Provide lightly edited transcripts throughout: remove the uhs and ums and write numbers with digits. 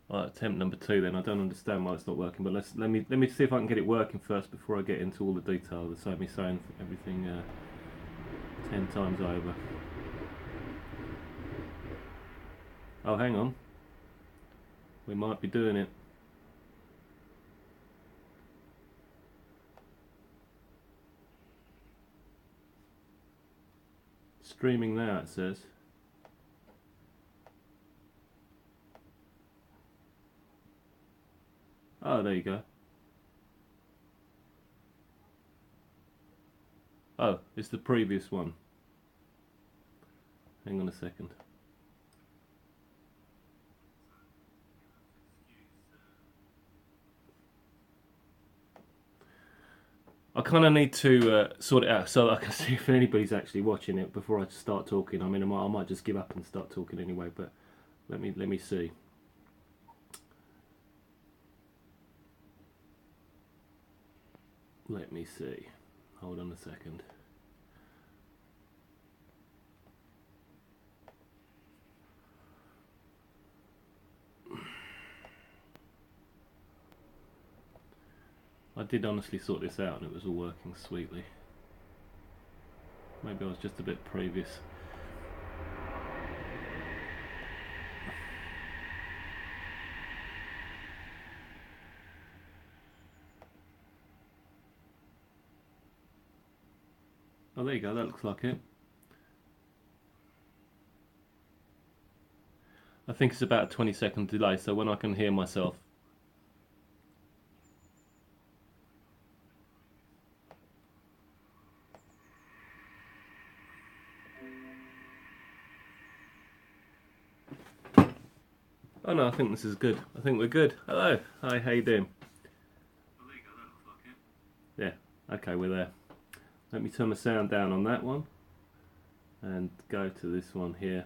Right, attempt number 2 then. I don't understand why it's not working, but let me see if I can get it working first before I get into all the detail. That's me saying everything 10 times over. Oh, hang on. We might be doing it. Streaming now, it says. Oh, there you go. Oh, it's the previous one. Hang on a second. I kind of need to sort it out so I can see if anybody's actually watching it before I start talking. I mean, I might just give up and start talking anyway, but let me see. Let me see. Hold on a second. I did honestly sort this out and it was all working sweetly. Maybe I was just a bit previous. Oh, there you go, that looks like it. I think it's about a 20-second delay, so when I can hear myself. Oh no, I think this is good. I think we're good. Hello. Hi, how you doing? Oh, there you go, that looks like it. Yeah, okay, we're there. Let me turn the sound down on that one and go to this one here.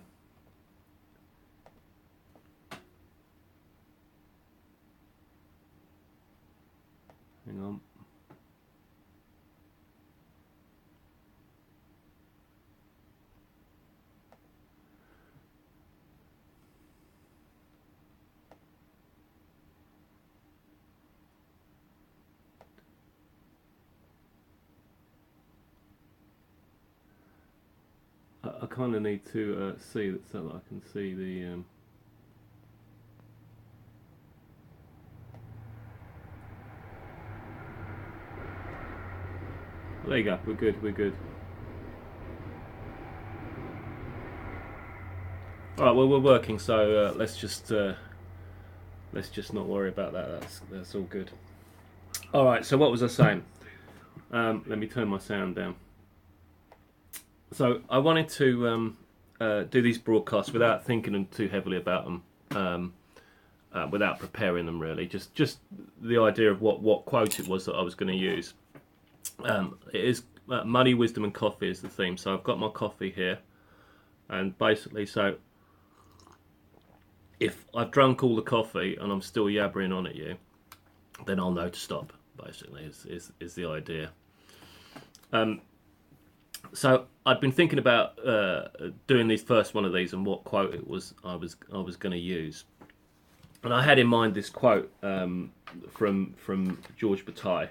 Hang on. I kind of need to see that so that I can see the. There you go. We're good. We're good. All right. Well, we're working, so let's just not worry about that. That's all good. All right. So what was I saying? Let me turn my sound down. So I wanted to do these broadcasts without thinking too heavily about them, without preparing them really. Just the idea of what quote it was that I was going to use. It is money, wisdom, and coffee is the theme. So I've got my coffee here, and basically, so if I've drunk all the coffee and I'm still yabbering on at you, then I'll know to stop. Basically, is the idea. So I'd been thinking about doing this first one of these and what quote it was I was going to use, and I had in mind this quote from George Bataille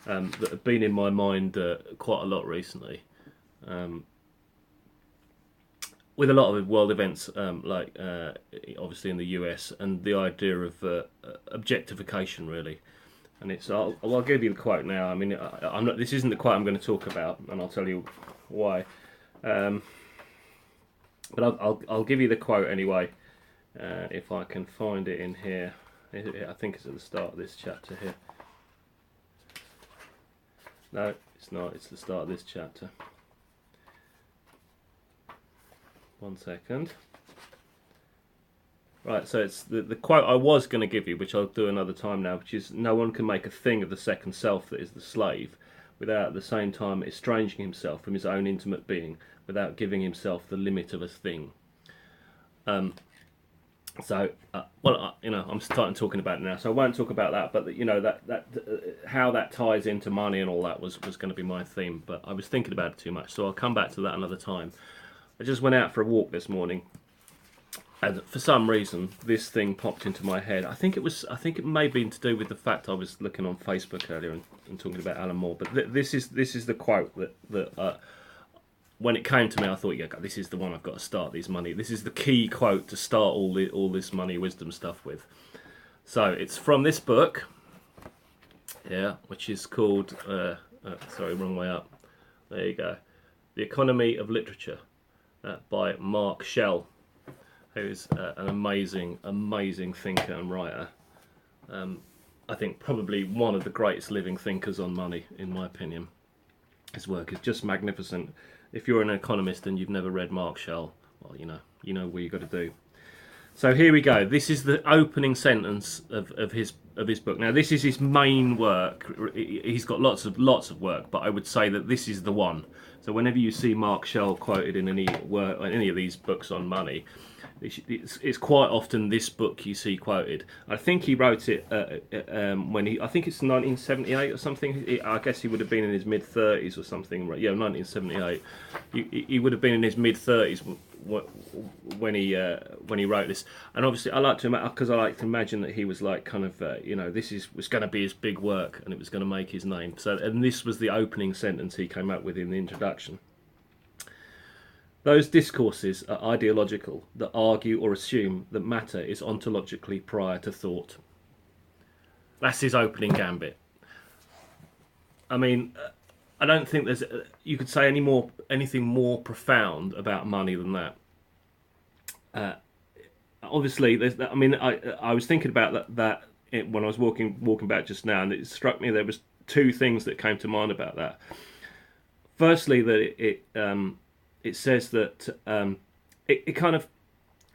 that had been in my mind quite a lot recently, with a lot of world events like obviously in the US and the idea of objectification really. And it's I'll give you the quote now. I mean, I'm not. This isn't the quote I'm going to talk about, and I'll tell you why. But I'll give you the quote anyway, if I can find it in here. I think it's at the start of this chapter here. No, it's not. It's the start of this chapter. One second. Right, so it's the quote I was going to give you, which I'll do another time now, which is, no one can make a thing of the second self that is the slave, without at the same time estranging himself from his own intimate being, without giving himself the limit of a thing. I'm starting talking about it now, so I won't talk about that, but how that ties into money and all that was going to be my theme, but I was thinking about it too much, so I'll come back to that another time. I just went out for a walk this morning, And for some reason, this thing popped into my head. I think it may have been to do with the fact I was looking on Facebook earlier and talking about Alan Moore. But this is the quote that when it came to me, I thought, yeah, this is the one I've got to start these money. This is the key quote to start all this money wisdom stuff with. So it's from this book, yeah, which is called sorry, wrong way up. There you go, The Economy of Literature, by Mark Shell, who's an amazing thinker and writer. I think probably one of the greatest living thinkers on money, in my opinion. His work is just magnificent. If you're an economist and you've never read Mark Shell, well, you know what you've got to do. So here we go. This is the opening sentence of his book. Now, this is his main work. He's got lots of work, but I would say that this is the one. So whenever you see Mark Shell quoted in any of these books on money, it's quite often this book you see quoted. I think he wrote it I think it's 1978 or something. I guess he would have been in his mid-30s or something. Yeah, 1978. He would have been in his mid-30s when he wrote this. And obviously, I like to imagine that he was like kind of this was going to be his big work and it was going to make his name. And this was the opening sentence he came up with in the introduction. Those discourses are ideological that argue or assume that matter is ontologically prior to thought. That's his opening gambit. I mean, I don't think you could say anything more profound about money than that. Obviously, I was thinking about that when I was walking back just now, and it struck me there was two things that came to mind about that. Firstly, that it says that it kind of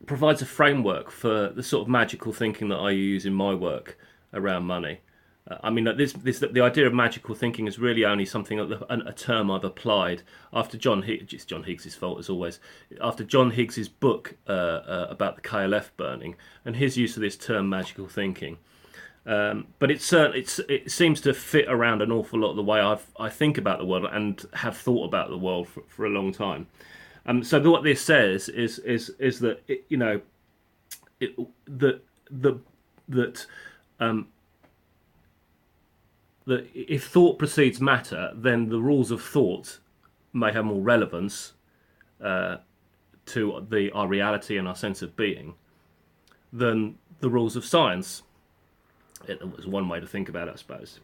provides a framework for the sort of magical thinking that I use in my work around money. The idea of magical thinking is really only something, a term I've applied after John Higgs. It's John Higgs' fault as always. After John Higgs' book about the KLF burning and his use of this term magical thinking. But it seems to fit around an awful lot of the way I think about the world and have thought about the world for a long time. So what this says is that that if thought precedes matter, then the rules of thought may have more relevance to our reality and our sense of being than the rules of science. It was one way to think about it, I suppose.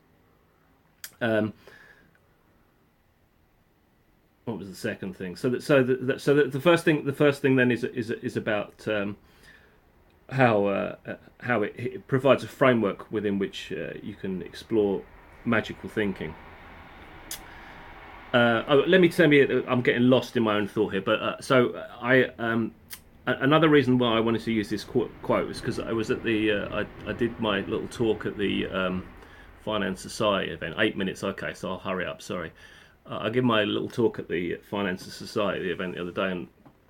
What was the second thing? So the first thing then is about how it provides a framework within which you can explore magical thinking. Let me tell you, I'm getting lost in my own thought here, but another reason why I wanted to use this quote was because I was at I did my little talk at the Finance Society event. 8 minutes, okay, so I'll hurry up. Sorry, I gave my little talk at the Finance Society event the other day, and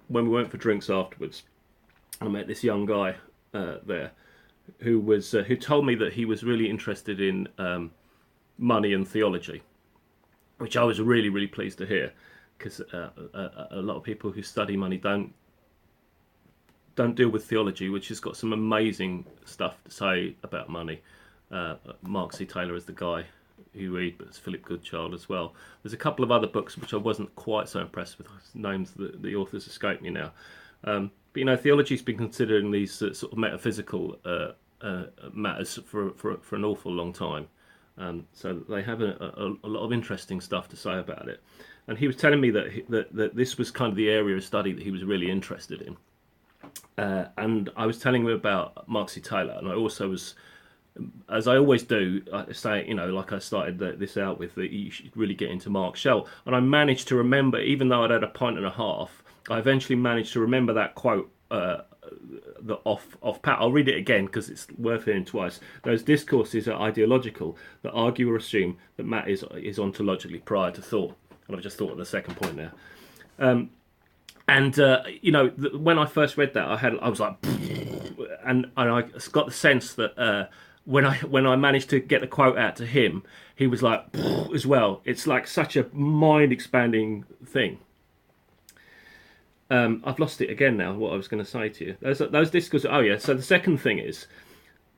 when we went for drinks afterwards, I met this young guy there who told me that he was really interested in money and theology, which I was really pleased to hear, because a lot of people who study money don't deal with theology, which has got some amazing stuff to say about money. Mark C. Taylor is the guy who read, but it's Philip Goodchild as well. There's a couple of other books which I wasn't quite so impressed with. Names the authors escape me now. But theology's been considered in these sort of metaphysical matters for an awful long time. So they have a lot of interesting stuff to say about it. And he was telling me that this was kind of the area of study that he was really interested in. And I was telling him about Mark C. Taylor, and I also was, as I always do, I say, like I started this out with, that you should really get into Mark Shell. And I managed to remember, even though I'd had a pint and a half, I eventually managed to remember that quote off pat. I'll read it again because it's worth hearing twice. Those discourses are ideological that argue or assume that matter is ontologically prior to thought. And I've just thought of the second point there. When I first read that, I was like, and I got the sense that when I managed to get the quote out to him, he was like as well. It's like such a mind-expanding thing. I've lost it again now. What I was going to say to you, those discourses. Oh yeah. So the second thing is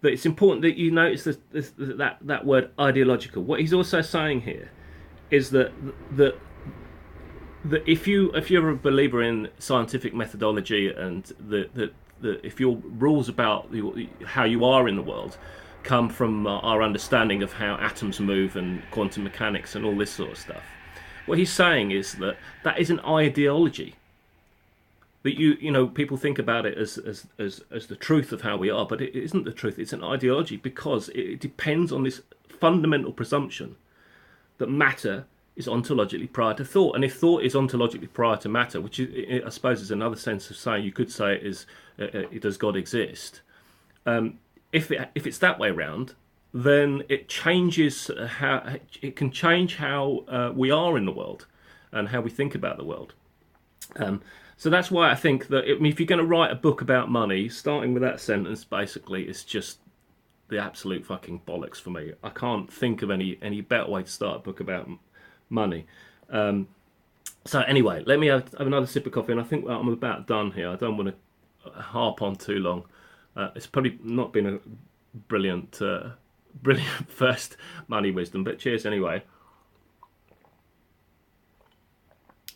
that it's important that you notice that word ideological. What he's also saying here is that that if you're a believer in scientific methodology and that if your rules about how you are in the world come from our understanding of how atoms move and quantum mechanics and all this sort of stuff, what he's saying is that that is an ideology. That people think about it as the truth of how we are, but it isn't the truth. It's an ideology because it depends on this fundamental presumption that matter is ontologically prior to thought, and if thought is ontologically prior to matter, which I suppose is another sense of saying, you could say it is, does God exist? If it's that way around, then it changes how it can change how we are in the world and how we think about the world. So that's why I think that if you're going to write a book about money, starting with that sentence basically is just the absolute fucking bollocks for me. I can't think of any better way to start a book about money. So anyway, let me have another sip of coffee, and I think I'm about done here. I don't want to harp on too long. It's probably not been a brilliant first money wisdom, but cheers anyway.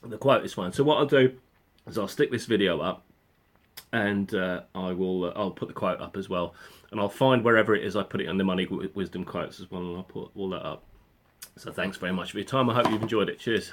The quote is fine. So what I'll do is I'll stick this video up, and I'll put the quote up as well, and I'll find wherever it is I put it in the money wisdom quotes as well, and I'll put all that up. So thanks very much for your time. I hope you've enjoyed it. Cheers.